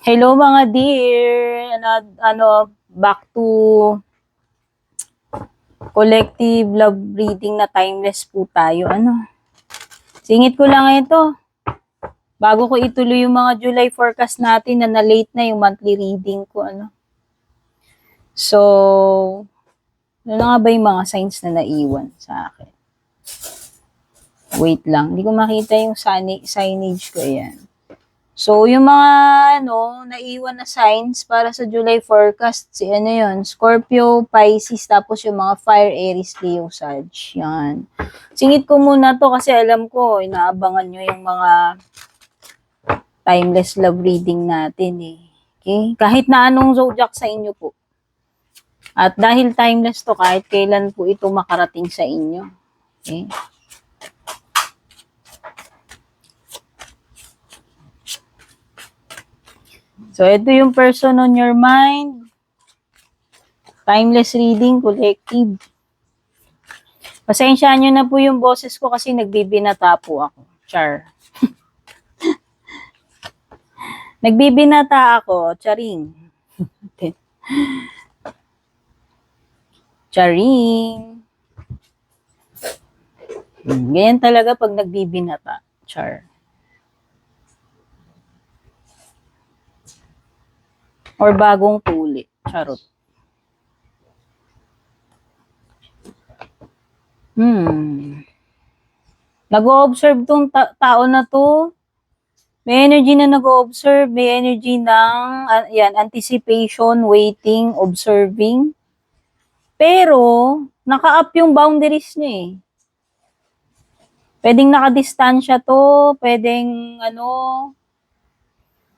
Hello mga dear! Back to collective love reading na timeless po tayo. Singit ko lang ito. Bago ko ituloy yung mga July forecast natin na na-late na yung monthly reading ko. So, ano na nga ba yung mga signs na naiwan sa akin? Wait lang, hindi ko makita yung signage ko. Ayan. So, yung mga, naiwan na signs para sa July forecast, Scorpio, Pisces, tapos yung mga Fire, Aries, Leo, Sag. Yan. Singit ko muna to kasi alam ko, inaabangan nyo yung mga timeless love reading natin eh. Okay? Kahit na anong zodiac sa inyo po. At dahil timeless to, kahit kailan po ito makarating sa inyo. Okay? So, ito yung person on your mind. Timeless reading, collective. Pasensyaan nyo na po yung boses ko kasi nagbibinata po ako. Char. Nagbibinata ako. Charing. Charing. Ganyan talaga pag nagbibinata. Char. Or bagong tuli. Charot. Nag-o-observe tong tao na to. May energy na nag-o-observe. May energy ng anticipation, waiting, observing. Pero, naka-up yung boundaries niya eh. Pwedeng nakadistansya to, pwedeng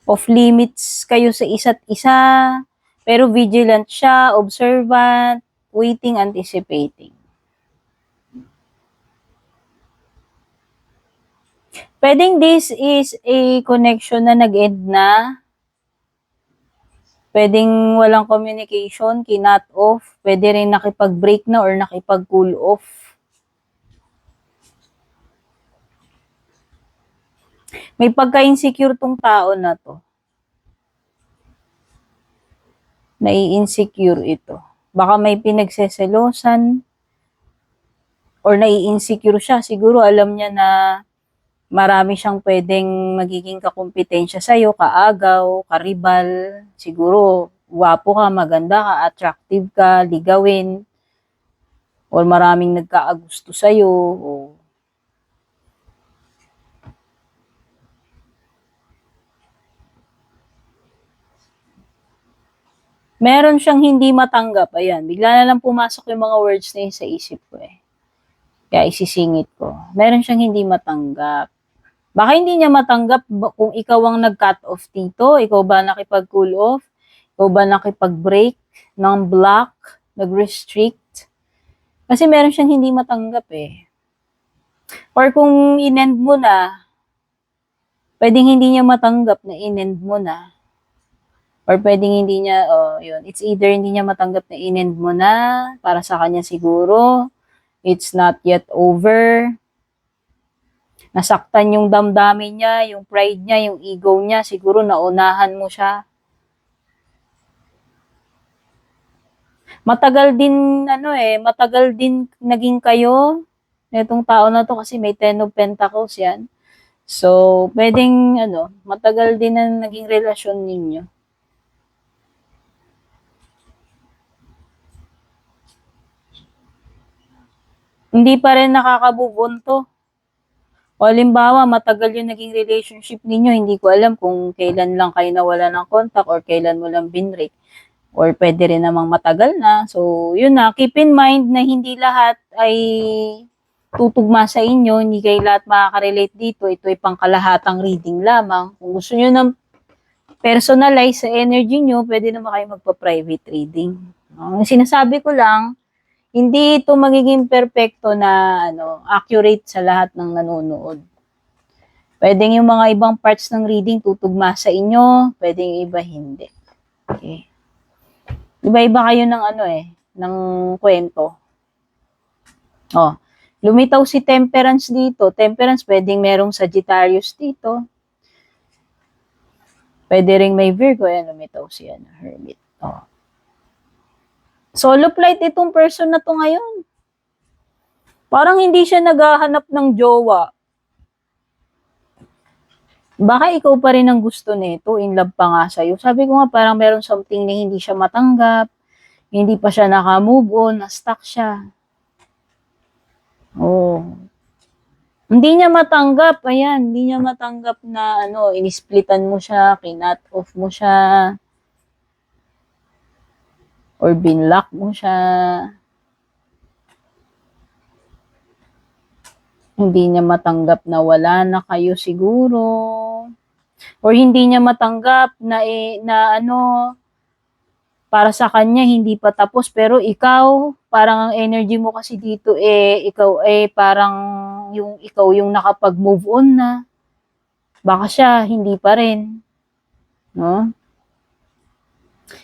off limits kayo sa isa't isa, pero vigilant siya, observant, waiting, anticipating. Pwedeng this is a connection na nag-end na. Pwedeng walang communication, kinut off. Pwede rin nakipag-break na or nakipag-cool off. May pagka-insecure tong tao na to. Nai-insecure ito. Baka may pinagseselosan or nai-insecure siya. Siguro alam niya na marami siyang pwedeng magiging kakumpetensya sa'yo, kaagaw, karibal. Siguro, wapo ka, maganda ka, attractive ka, ligawin. Or maraming nagkaagusto sa'yo. O meron siyang hindi matanggap. Ayan, bigla na lang pumasok yung mga words na yun sa isip ko eh. Kaya isisingit ko. Meron siyang hindi matanggap. Baka hindi niya matanggap kung ikaw ang nag-cut off dito. Ikaw ba nakipag-cool off? Ikaw ba nakipag-break ng block? Nag-restrict? Kasi meron siyang hindi matanggap eh. Or kung in-end mo na, pwedeng hindi niya matanggap na in-end mo na. Or pwedeng hindi niya, yun. It's either hindi niya matanggap na in-end mo na, para sa kanya siguro, it's not yet over. Nasaktan yung damdamin niya, yung pride niya, yung ego niya, siguro naunahan mo siya. Matagal din naging kayo, itong tao na to kasi may 10 of Pentacles yan. So, pwedeng, matagal din na naging relasyon ninyo. Hindi pa rin nakakabubon to. O halimbawa, matagal yung naging relationship ninyo, hindi ko alam kung kailan lang kayo nawala ng contact or kailan mo lang binrake. Or pwede rin namang matagal na. So, yun na. Keep in mind na hindi lahat ay tutugma sa inyo. Hindi kayo lahat makaka-relate dito. Ito ay pangkalahatang reading lamang. Kung gusto nyo ng personalize sa energy nyo, pwede naman kayo magpa-private reading. Ang sinasabi ko lang, hindi ito magiging perfecto na accurate sa lahat ng nanonood. Pwedeng yung mga ibang parts ng reading tutugma sa inyo, pwedeng iba hindi. Okay. Iba-iba kayo ng ng kwento. Lumitaw si Temperance dito. Temperance, pwedeng merong Sagittarius dito. Pwede ring may Virgo, ayan, lumitaw si Hermit. Oh. Solo flight itong person na to ngayon. Parang hindi siya naghahanap ng jowa. Baka ikaw pa rin ang gusto nito, in love pa nga sa'yo. Sabi ko nga parang meron something na hindi siya matanggap, hindi pa siya naka-move on, na-stuck siya. Oh. Hindi niya matanggap, ayan, hindi niya matanggap na inisplitan mo siya, kinat off mo siya, or binlock mo siya. Hindi niya matanggap na wala na kayo siguro. Or hindi niya matanggap na para sa kanya hindi pa tapos, pero ikaw, parang ang energy mo kasi dito ikaw parang ikaw yung nakapag-move on na. Baka siya hindi pa rin, no?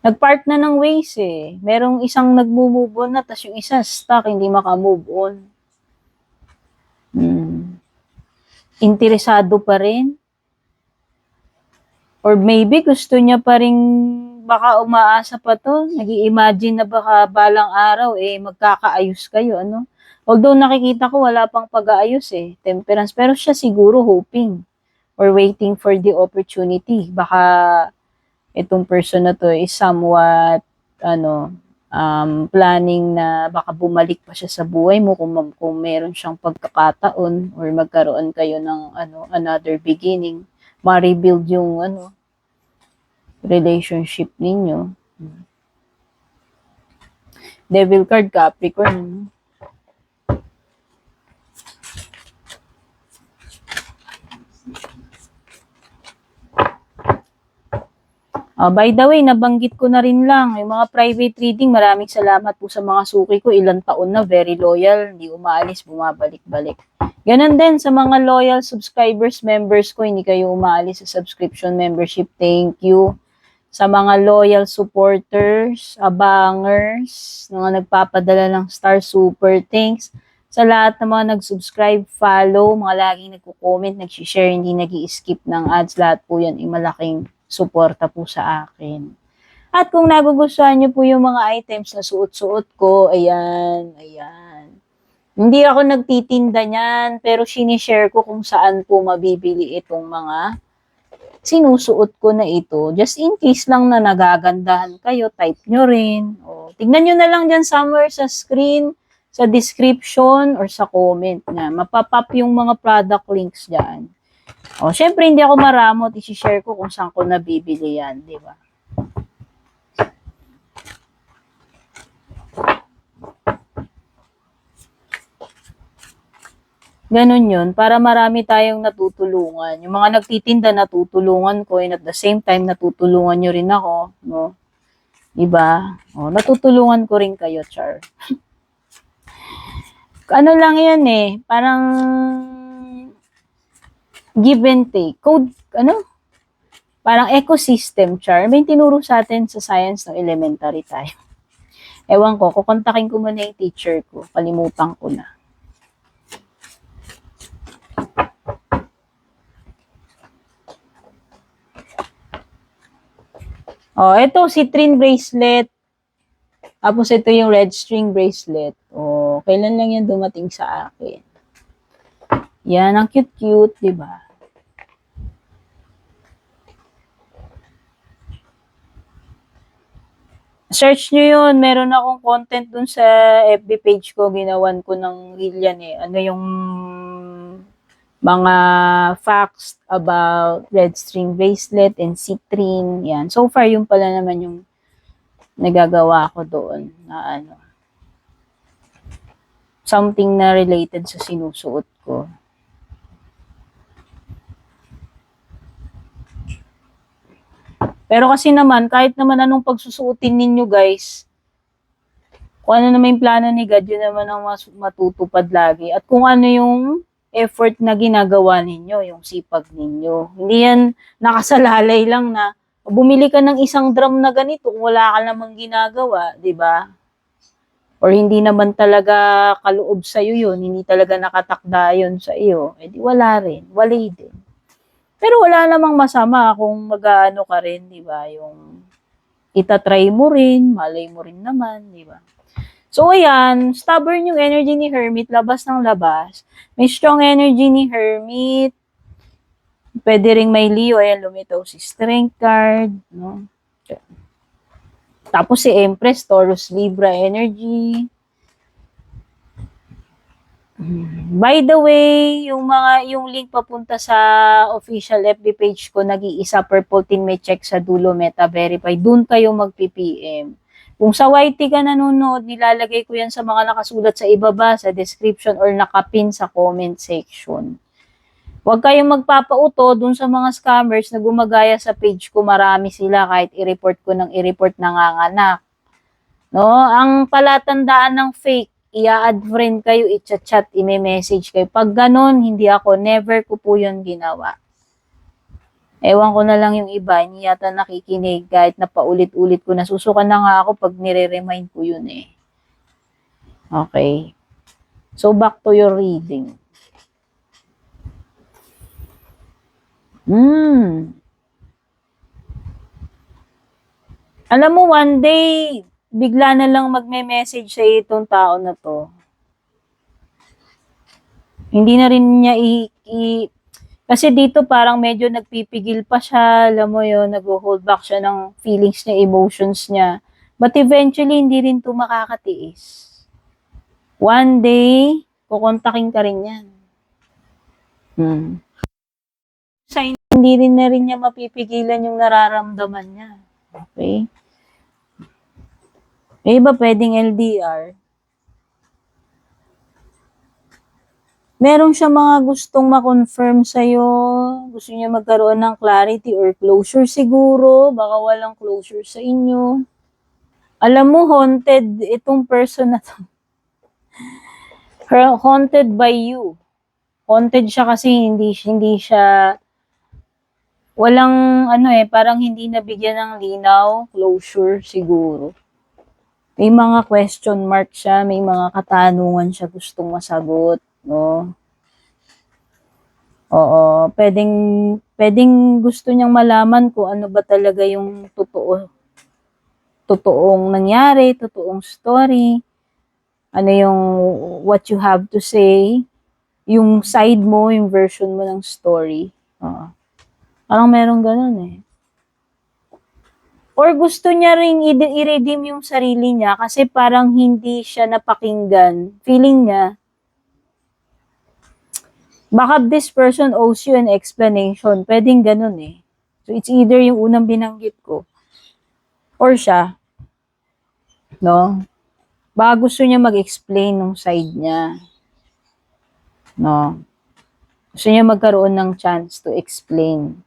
Nag-part na ng ways Merong isang nag-move on na, tas yung isa stuck, hindi maka-move on. Interesado pa rin. Or maybe gusto niya pa rin, baka umaasa pa to, nag-i-imagine na baka balang araw magkakaayos kayo, Although nakikita ko wala pang pag-aayos Temperance, pero siya siguro hoping or waiting for the opportunity. Baka itong person na to is somewhat planning na baka bumalik pa siya sa buhay mo kung meron siyang pagkakataon or magkaroon kayo ng another beginning, ma-rebuild yung relationship ninyo. Devil card, Capricorn. By the way, nabanggit ko na rin lang, yung mga private reading, maraming salamat po sa mga suki ko. Ilang taon na, very loyal, hindi umaalis, bumabalik-balik. Ganon din sa mga loyal subscribers, members ko, hindi kayo umaalis sa subscription membership. Thank you. Sa mga loyal supporters, abangers, mga nagpapadala ng star, super thanks. Sa lahat ng mga nag-subscribe, follow, mga laging nagko-comment, nag-share, hindi nag-i-skip ng ads, lahat po yan ay malaking suporta po sa akin. At kung nagugustuhan nyo po yung mga items na suot-suot ko, ayan. Hindi ako nagtitinda niyan, pero sinishare ko kung saan po mabibili itong mga sinusuot ko na ito. Just in case lang na nagagandahan kayo, type nyo rin. Tignan nyo na lang dyan somewhere sa screen, sa description, or sa comment na. Mapapop yung mga product links dyan. Syempre, hindi ako maramot. I-share ko kung saan ko nabibili yan. Di ba? Ganun yun. Para marami tayong natutulungan. Yung mga nagtitinda, natutulungan ko. And at the same time, natutulungan nyo rin ako. No? Diba? Natutulungan ko rin kayo, Char. Ano lang yan parang give and take. Code, parang ecosystem, Char. May tinuro sa atin sa science ng elementary tayo. Ewan ko, kukontakin ko muna yung teacher ko. Kalimutan ko na. Ito, citrine bracelet. Tapos ito yung red string bracelet. Kailan lang yan dumating sa akin. Yan, ang cute-cute, di ba? Search nyo yun. Meron akong content dun sa FB page ko. Ginawan ko ng reel yan Ano yung mga facts about red string bracelet and citrine. Yan. So far, yung pala naman yung nagagawa ko doon na something na related sa sinusuot ko. Pero kasi naman, kahit naman anong pagsusuotin ninyo guys, kung ano naman yung plano ni God, yun naman ang matutupad lagi. At kung ano yung effort na ginagawa ninyo, yung sipag ninyo. Hindi yan nakasalalay lang na bumili ka ng isang drum na ganito kung wala ka namang ginagawa, di ba? Or hindi naman talaga kaloob sa iyo yun, hindi talaga nakatakda yun sa iyo, di wala rin, wali din. Pero wala namang masama kung mag-aano ka rin, di ba? Yung itatry mo rin, malay mo rin naman, di ba? So, ayan, stubborn yung energy ni Hermit, labas ng labas. May strong energy ni Hermit. Pwede ring may Leo, ayan, lumitaw si Strength card, no? Tapos si Empress, Taurus, Libra energy. By the way, yung link papunta sa official FB page ko, nag-iisa purple tin may check sa dulo, Meta Verify. Doon kayo mag-PPM. Kung sa YT ka nanonood, nilalagay ko yan sa mga nakasulat sa ibaba, sa description, or nakapin sa comment section. Huwag kayong magpapauto dun sa mga scammers na gumagaya sa page ko. Marami sila, kahit i-report ko ng i-report nanganganak. No? Ang palatandaan ng fake, i-add friend kayo, i-chat, i-message kayo. Pag ganon, hindi ako, never ko po yun ginawa. Ewan ko na lang yung iba, hindi yata nakikinig kahit na paulit-ulit ko. Nasusukan na nga ako pag nire-remind ko yun eh. Okay. So, back to your reading. Alam mo, one day, bigla na lang magme-message sa itong tao na to. Hindi na rin niya kasi dito parang medyo nagpipigil pa siya, alam mo yun, nag-hold back siya ng feelings niya, emotions niya. But eventually, hindi rin to makakatiis. One day, kukontakin ka rin yan. Sign, hindi rin na rin niya mapipigilan yung nararamdaman niya. Okay? May iba pwedeng LDR. Meron siya mga gustong ma-confirm sa'yo. Gusto niya magkaroon ng clarity or closure siguro. Baka walang closure sa inyo. Alam mo, haunted itong person na to. Haunted by you. Haunted siya kasi hindi siya walang parang hindi nabigyan ng linaw, closure siguro. May mga question mark siya, may mga katanungan siya gustong masagot, no? Oo, pwedeng gusto niyang malaman kung ano ba talaga yung totoong nangyari, totoong story. Ano yung what you have to say, yung side mo, yung version mo ng story. Oo. Parang merong ganun eh. Or gusto niya ring i-redeem yung sarili niya kasi parang hindi siya napakinggan. Feeling niya, baka this person owes you an explanation. Pwedeng ganun eh. So, it's either yung unang binanggit ko or siya. No? Baka gusto niya mag-explain ng side niya. No? Gusto niya magkaroon ng chance to explain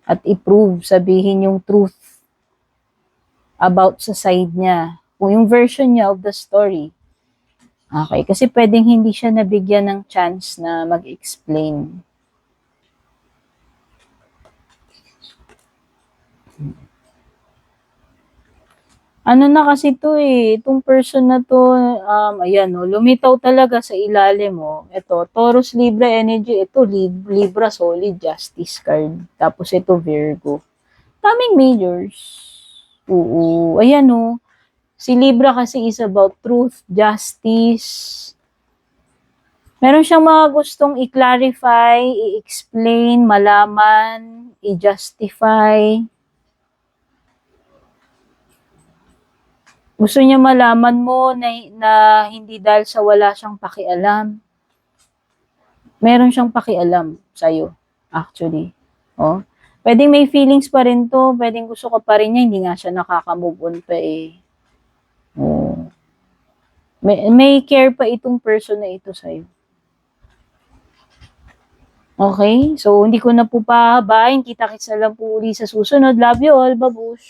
at i-prove, sabihin yung truth about sa side niya. Kung yung version niya of the story. Okay, kasi pwedeng hindi siya nabigyan ng chance na mag-explain. Ano na kasi to eh, itong person na to, ayan o, lumitaw talaga sa ilalim mo. Ito, Taurus, Libra energy, ito, Libra, solid, Justice card. Tapos ito, Virgo. Daming majors. Oo, ayan o. Si Libra kasi is about truth, justice. Meron siyang mga gustong i-clarify, i-explain, malaman, i-justify. Gusto niya malaman mo na hindi dahil sa wala siyang pakialam. Meron siyang pakialam sa'yo, actually. Oh. Pwedeng may feelings pa rin to, pwedeng gusto ka pa rin niya, hindi nga siya nakaka-move on pa eh. Oh. May care pa itong person na ito sa'yo. Okay? So, hindi ko na po pahabain. Kita-kits na lang po uli sa susunod. Love you all. Babush!